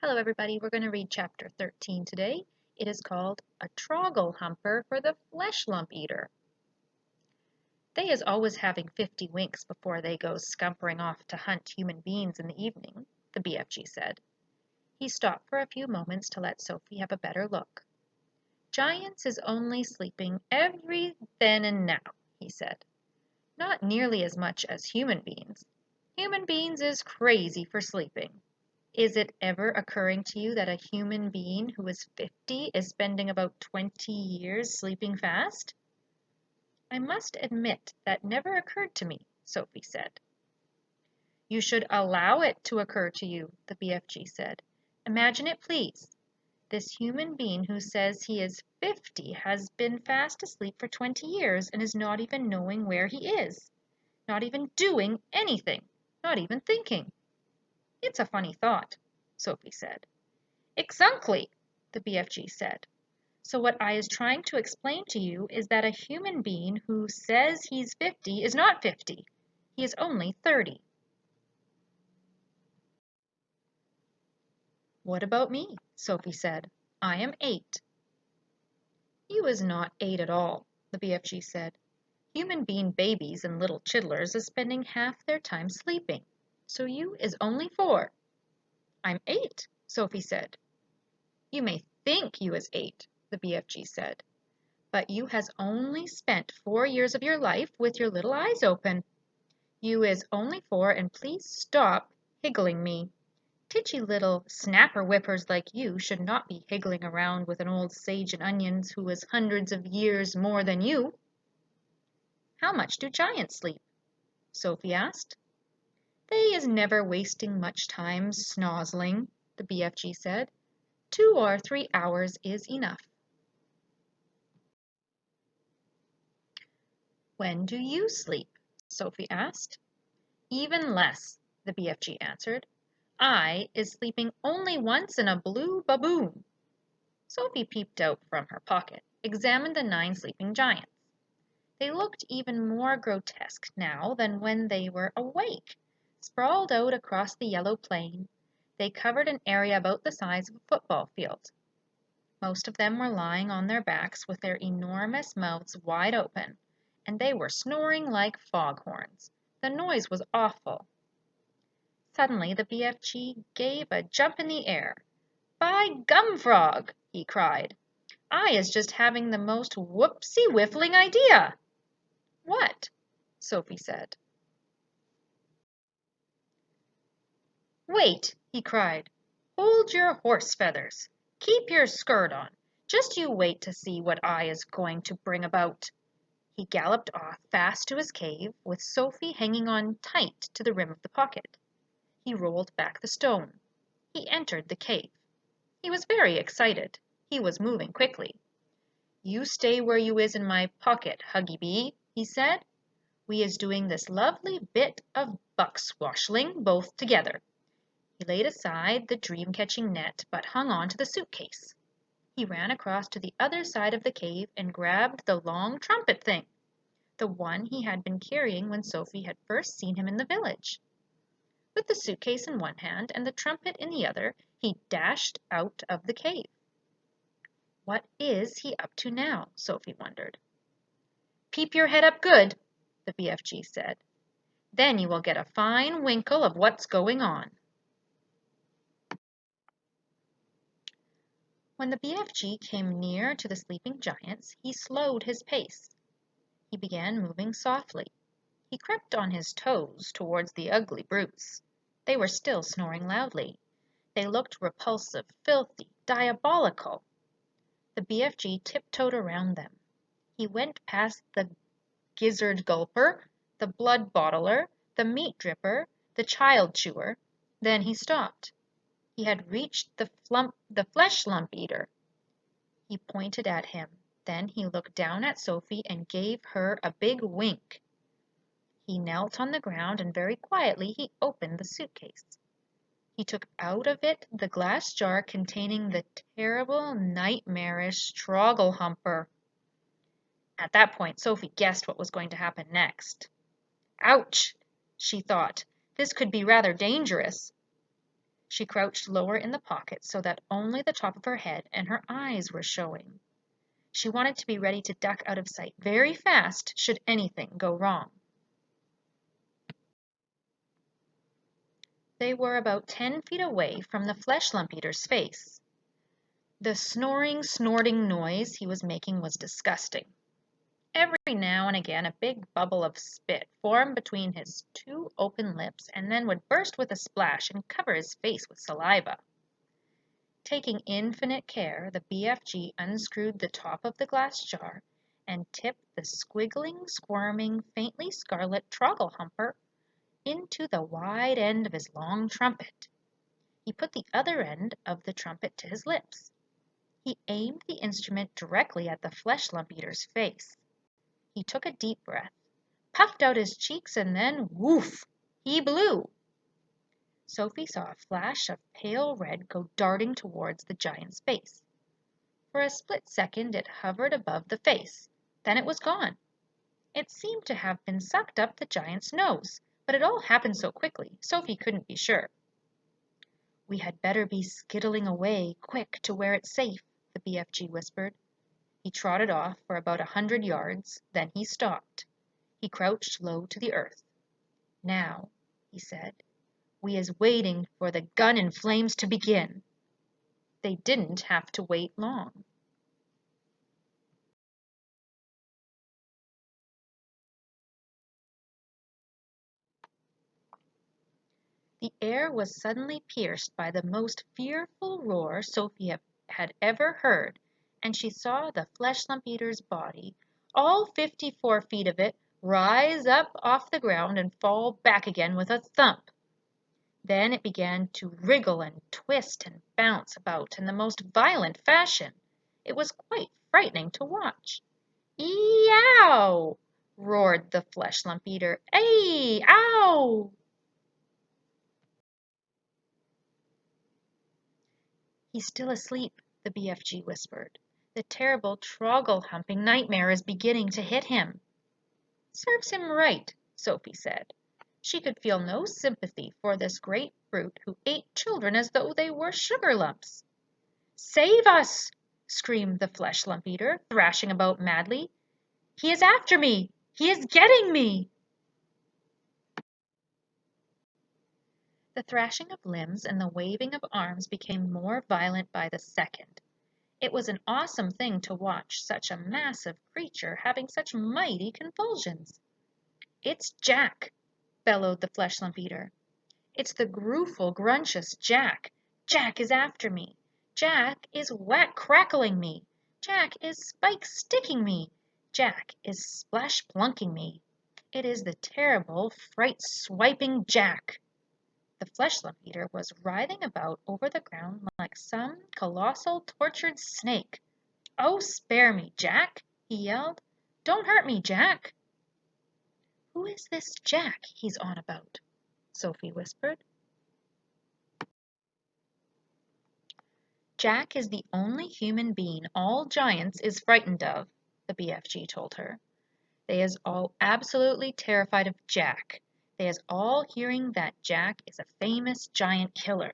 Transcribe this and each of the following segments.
Hello everybody, we're going to read chapter 13 today. It is called A Trogglehumper for the Fleshlumpeater. They is always having 50 winks before they goes scumpering off to hunt human beings in the evening, the BFG said. He stopped for a few moments to let Sophie have a better look. Giants is only sleeping every then and now, he said. Not nearly as much as human beings. Human beings is crazy for sleeping. Is it ever occurring to you that a human being who is 50 is spending about 20 years sleeping fast? I must admit that never occurred to me, Sophie said. You should allow it to occur to you, the BFG said. Imagine it, please. This human being who says he is 50 has been fast asleep for 20 years and is not even knowing where he is, not even doing anything, not even thinking. It's a funny thought, Sophie said. Exactly, the BFG said. So what I is trying to explain to you is that a human being who says he's 50 is not 50. He is only 30. What about me? Sophie said. I am 8. You is not 8 at all, the BFG said. Human being babies and little chidlers is spending half their time sleeping. So you is only 4. I'm 8, Sophie said. You may think you is 8, the BFG said. But you has only spent 4 years of your life with your little eyes open. You is only 4, and please stop higgling me. Titchy little snapper whippers like you should not be higgling around with an old sage and onions who is hundreds of years more than you. How much do giants sleep? Sophie asked. They is never wasting much time snozzling, the BFG said. 2 or 3 hours is enough. When do you sleep? Sophie asked. Even less, the BFG answered. I is sleeping only once in a blue baboon. Sophie peeped out from her pocket, examined the 9 sleeping giants. They looked even more grotesque now than when they were awake. Sprawled out across the yellow plain, they covered an area about the size of a football field. Most of them were lying on their backs with their enormous mouths wide open, and they were snoring like foghorns. The noise was awful. Suddenly the BFG gave a jump in the air. By gum frog, he cried. I is just having the most whoopsie-whiffling idea. What? Sophie said. Wait, he cried. Hold your horse feathers. Keep your skirt on. Just you wait to see what I is going to bring about. He galloped off fast to his cave, with Sophie hanging on tight to the rim of the pocket. He rolled back the stone. He entered the cave. He was very excited. He was moving quickly. You stay where you is in my pocket, Huggy Bee, he said. We is doing this lovely bit of buck-swashling both together. He laid aside the dream-catching net, but hung on to the suitcase. He ran across to the other side of the cave and grabbed the long trumpet thing, the one he had been carrying when Sophie had first seen him in the village. With the suitcase in one hand and the trumpet in the other, he dashed out of the cave. What is he up to now? Sophie wondered. Peep your head up good, the BFG said. Then you will get a fine winkle of what's going on. When the BFG came near to the sleeping giants, he slowed his pace. He began moving softly. He crept on his toes towards the ugly brutes. They were still snoring loudly. They looked repulsive, filthy, diabolical. The BFG tiptoed around them. He went past the gizzard gulper, the blood bottler, the meat dripper, the child chewer. Then he stopped. He had reached the Fleshlumpeater. He pointed at him. Then he looked down at Sophie and gave her a big wink. He knelt on the ground and very quietly he opened the suitcase. He took out of it the glass jar containing the terrible, nightmarish Trogglehumper. At that point, Sophie guessed what was going to happen next. Ouch, she thought. This could be rather dangerous. She crouched lower in the pocket so that only the top of her head and her eyes were showing. She wanted to be ready to duck out of sight very fast should anything go wrong. They were about 10 feet away from the Fleshlumpeater's face. The snoring, snorting noise he was making was disgusting. Every now and again a big bubble of spit formed between his two open lips and then would burst with a splash and cover his face with saliva. Taking infinite care, the BFG unscrewed the top of the glass jar and tipped the squiggling, squirming, faintly scarlet Trogglehumper into the wide end of his long trumpet. He put the other end of the trumpet to his lips. He aimed the instrument directly at the Fleshlumpeater's face. He took a deep breath, puffed out his cheeks, and then, woof, he blew. Sophie saw a flash of pale red go darting towards the giant's face. For a split second it hovered above the face. Then it was gone. It seemed to have been sucked up the giant's nose, but it all happened so quickly, Sophie couldn't be sure. "We had better be skittling away, quick, to where it's safe," the BFG whispered. He trotted off for about 100 yards, then he stopped. He crouched low to the earth. "Now," he said, "we is waiting for the gun and flames to begin." They didn't have to wait long. The air was suddenly pierced by the most fearful roar Sophie had ever heard, and she saw the Fleshlumpeater's body, all 54 feet of it, rise up off the ground and fall back again with a thump. Then it began to wriggle and twist and bounce about in the most violent fashion. It was quite frightening to watch. "Ee-ow!" roared the Fleshlumpeater. "Ay! Ow!" "He's still asleep," the BFG whispered. "The terrible Troggle-humping nightmare is beginning to hit him." "Serves him right," Sophie said. She could feel no sympathy for this great brute who ate children as though they were sugar lumps. "Save us!" screamed the Fleshlumpeater, thrashing about madly. "He is after me! He is getting me!" The thrashing of limbs and the waving of arms became more violent by the second. It was an awesome thing to watch such a massive creature having such mighty convulsions. "It's Jack!" bellowed the Fleshlumpeater. "It's the grewful, gruntious Jack! Jack is after me! Jack is whack-crackling me! Jack is spike-sticking me! Jack is splash-plunking me! It is the terrible, fright-swiping Jack!" The Fleshlumpeater was writhing about over the ground like some colossal tortured snake. "Oh, spare me, Jack!" he yelled. "Don't hurt me, Jack!" "Who is this Jack he's on about?" Sophie whispered. "Jack is the only human being all giants is frightened of," the BFG told her. "They is all absolutely terrified of Jack. They is all hearing that Jack is a famous giant killer."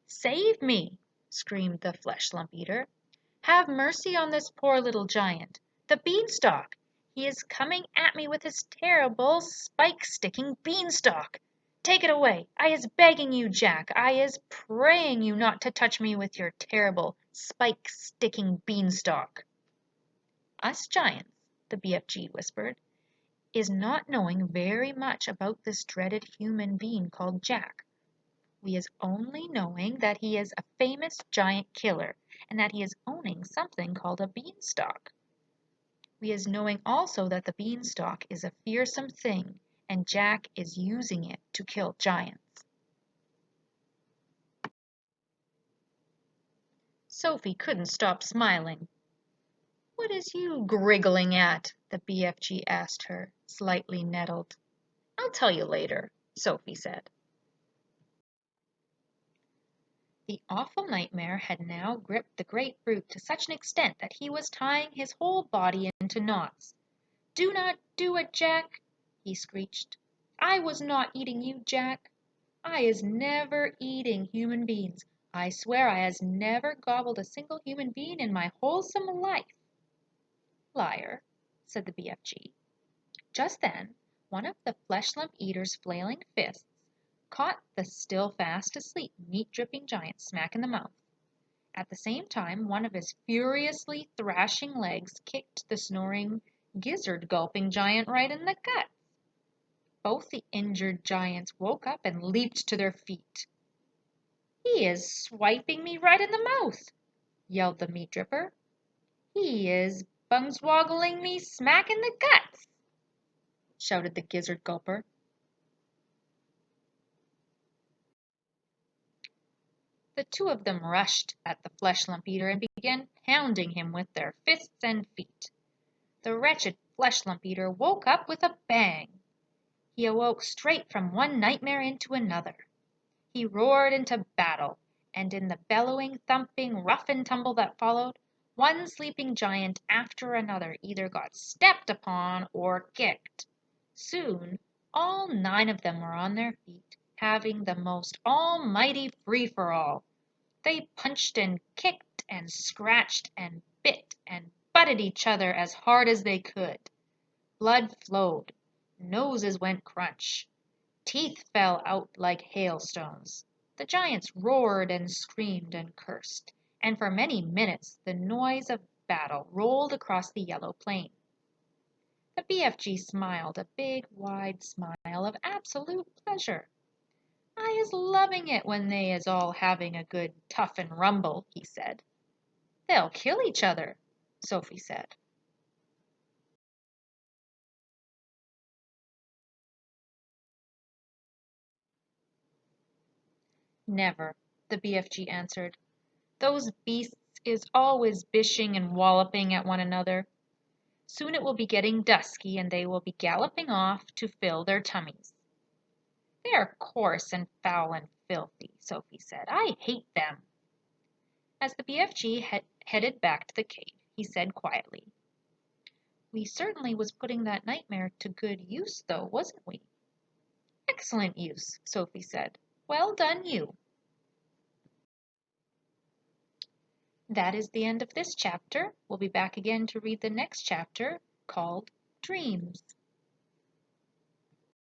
"Save me!" screamed the Fleshlumpeater. "Have mercy on this poor little giant, the beanstalk. He is coming at me with his terrible spike-sticking beanstalk. Take it away. I is begging you, Jack. I is praying you not to touch me with your terrible spike-sticking beanstalk." "Us giants," the BFG whispered, "is not knowing very much about this dreaded human being called Jack. We is only knowing that he is a famous giant killer and that he is owning something called a beanstalk. We is knowing also that the beanstalk is a fearsome thing and Jack is using it to kill giants." Sophie couldn't stop smiling. "What is you griggling at?" the BFG asked her, slightly nettled. "I'll tell you later," Sophie said. The awful nightmare had now gripped the great brute to such an extent that he was tying his whole body into knots. "Do not do it, Jack!" he screeched. "I was not eating you, Jack." I is never eating human beings. I swear I has never gobbled a single human being in my wholesome life." "Liar," said the BFG. Just then one of the Fleshlumpeater's flailing fists caught the still fast asleep meat-dripping giant smack in the mouth. At the same time one of his furiously thrashing legs kicked the snoring, gizzard-gulping giant right in the gut. Both the injured giants woke up and leaped to their feet. "He is swiping me right in the mouth!" yelled the meat dripper. "He is bungswoggling me smack in the guts!" shouted the gizzard gulper. The two of them rushed at the Fleshlumpeater and began pounding him with their fists and feet. The wretched Fleshlumpeater woke up with a bang. He awoke straight from one nightmare into another. He roared into battle, and in the bellowing, thumping, rough and tumble that followed, one sleeping giant after another either got stepped upon or kicked. Soon all 9 of them were on their feet, having the most almighty free-for-all. They punched and kicked and scratched and bit and butted each other as hard as they could. Blood flowed. Noses went crunch. Teeth fell out like hailstones. The giants roared and screamed and cursed, and for many minutes the noise of battle rolled across the yellow plain. The BFG smiled a big, wide smile of absolute pleasure. "I is loving it when they is all having a good toughin' rumble," he said. "They'll kill each other," Sophie said. "Never," the BFG answered. "Those beasts is always bishing and walloping at one another. Soon it will be getting dusky and they will be galloping off to fill their tummies." "They are coarse and foul and filthy," Sophie said. "I hate them." As the BFG headed back to the cave, he said quietly, "We certainly was putting that nightmare to good use, though, wasn't we?" "Excellent use," Sophie said. "Well done you." That is the end of this chapter. We'll be back again to read the next chapter called Dreams.